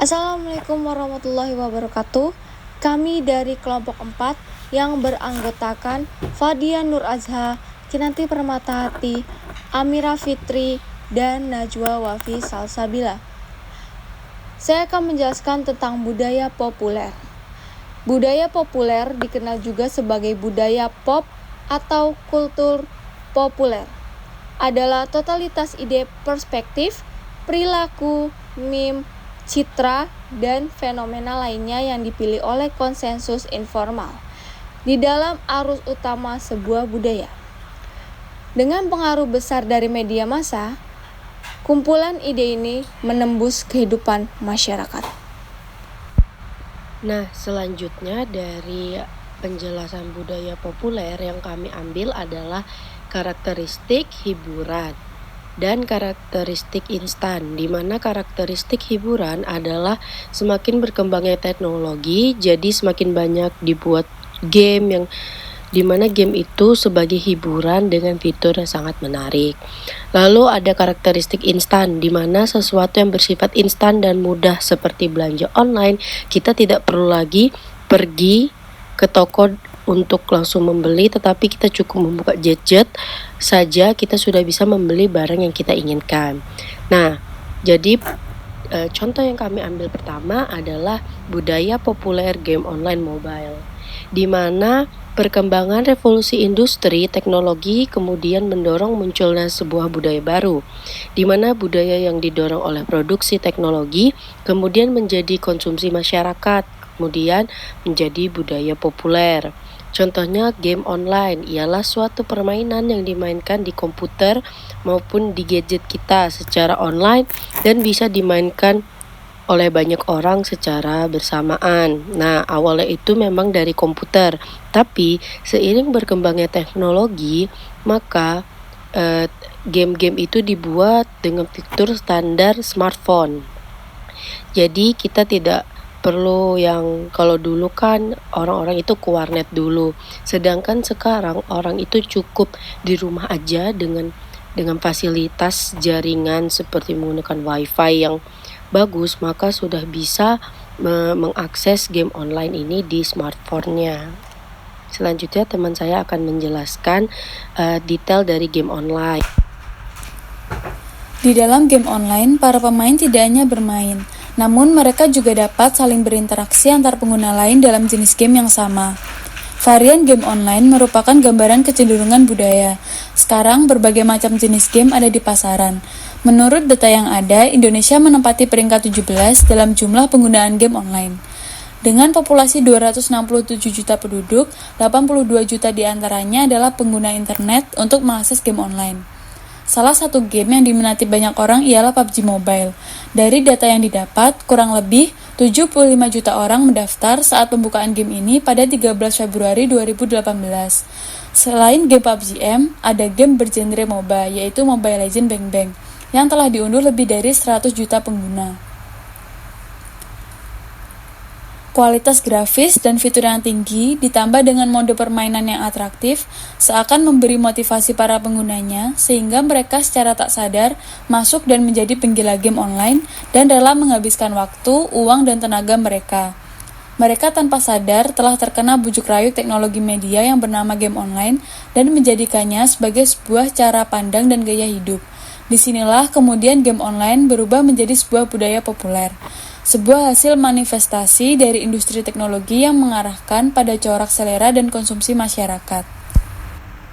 Assalamualaikum warahmatullahi wabarakatuh. Kami dari kelompok 4 yang beranggotakan Fadia Nur Azha, Kinanti Permatahati, Amira Fitri, dan Najwa Wafi Salsabila. Saya akan menjelaskan tentang budaya populer. Budaya populer dikenal juga sebagai budaya pop atau kultur populer. Adalah totalitas ide, perspektif, perilaku, meme, citra, dan fenomena lainnya yang dipilih oleh konsensus informal di dalam arus utama sebuah budaya. Dengan pengaruh besar dari media massa, kumpulan ide ini menembus kehidupan masyarakat. Nah, selanjutnya dari penjelasan budaya populer yang kami ambil adalah karakteristik hiburan dan karakteristik instan, di mana karakteristik hiburan adalah semakin berkembangnya teknologi, jadi semakin banyak dibuat game yang dimana game itu sebagai hiburan dengan fitur yang sangat menarik. Lalu ada karakteristik instan, di mana sesuatu yang bersifat instan dan mudah seperti belanja online, kita tidak perlu lagi pergi ke toko untuk langsung membeli, tetapi kita cukup membuka gadget saja kita sudah bisa membeli barang yang kita inginkan. Nah, jadi contoh yang kami ambil pertama adalah budaya populer game online mobile, di mana perkembangan revolusi industri teknologi kemudian mendorong munculnya sebuah budaya baru, di mana budaya yang didorong oleh produksi teknologi kemudian menjadi konsumsi masyarakat, kemudian menjadi budaya populer. Contohnya game online ialah suatu permainan yang dimainkan di komputer maupun di gadget kita secara online dan bisa dimainkan oleh banyak orang secara bersamaan. Nah, awalnya itu memang dari komputer, tapi seiring berkembangnya teknologi, maka game-game itu dibuat dengan fitur standar smartphone. Jadi kita tidak perlu yang kalau dulu kan orang-orang itu ke warnet dulu, sedangkan sekarang orang itu cukup di rumah aja dengan fasilitas jaringan seperti menggunakan wifi yang bagus, maka sudah bisa mengakses game online ini di smartphone-nya. Selanjutnya teman saya akan menjelaskan detail dari game online. Di dalam game online, para pemain tidak hanya bermain, namun mereka juga dapat saling berinteraksi antar pengguna lain dalam jenis game yang sama. Varian game online merupakan gambaran kecenderungan budaya. Sekarang berbagai macam jenis game ada di pasaran. Menurut data yang ada, Indonesia menempati peringkat 17 dalam jumlah penggunaan game online. Dengan populasi 267 juta penduduk, 82 juta diantaranya adalah pengguna internet untuk mengakses game online. Salah satu game yang diminati banyak orang ialah PUBG Mobile. Dari data yang didapat, kurang lebih 75 juta orang mendaftar saat pembukaan game ini pada 13 Februari 2018. Selain game PUBG M, ada game bergenre MOBA, yaitu Mobile Legends Bang Bang, yang telah diunduh lebih dari 100 juta pengguna. Kualitas grafis dan fitur yang tinggi ditambah dengan mode permainan yang atraktif seakan memberi motivasi para penggunanya sehingga mereka secara tak sadar masuk dan menjadi penggila game online dan rela menghabiskan waktu, uang, dan tenaga mereka. Mereka tanpa sadar telah terkena bujuk rayu teknologi media yang bernama game online dan menjadikannya sebagai sebuah cara pandang dan gaya hidup. Disinilah kemudian game online berubah menjadi sebuah budaya populer. Sebuah hasil manifestasi dari industri teknologi yang mengarahkan pada corak selera dan konsumsi masyarakat.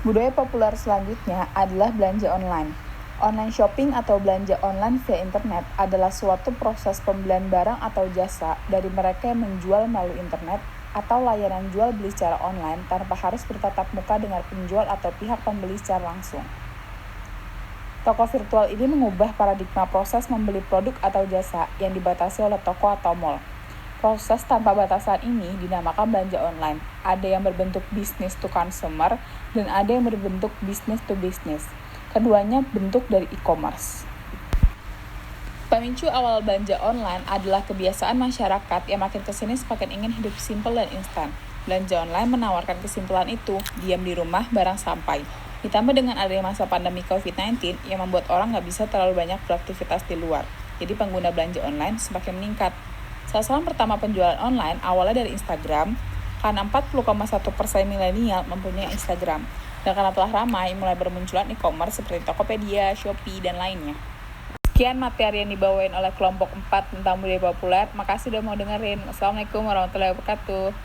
Budaya populer selanjutnya adalah belanja online. Online shopping atau belanja online via internet adalah suatu proses pembelian barang atau jasa dari mereka yang menjual melalui internet atau layanan jual beli secara online tanpa harus bertatap muka dengan penjual atau pihak pembeli secara langsung. Toko virtual ini mengubah paradigma proses membeli produk atau jasa yang dibatasi oleh toko atau mall. Proses tanpa batasan ini dinamakan belanja online. Ada yang berbentuk business to consumer dan ada yang berbentuk business to business. Keduanya bentuk dari e-commerce. Pemicu awal belanja online adalah kebiasaan masyarakat yang makin kesini semakin ingin hidup simpel dan instan. Belanja online menawarkan kesimpulan itu, diam di rumah, barang sampai. Ditambah dengan adanya masa pandemi COVID-19 yang membuat orang nggak bisa terlalu banyak beraktivitas di luar. Jadi pengguna belanja online semakin meningkat. Sasaran pertama penjualan online awalnya dari Instagram, karena 40,1% milenial mempunyai Instagram. Dan karena telah ramai, mulai bermunculan e-commerce seperti Tokopedia, Shopee, dan lainnya. Sekian materi yang dibawain oleh kelompok 4 tentang budaya populer. Makasih udah mau dengerin. Wassalamualaikum warahmatullahi wabarakatuh.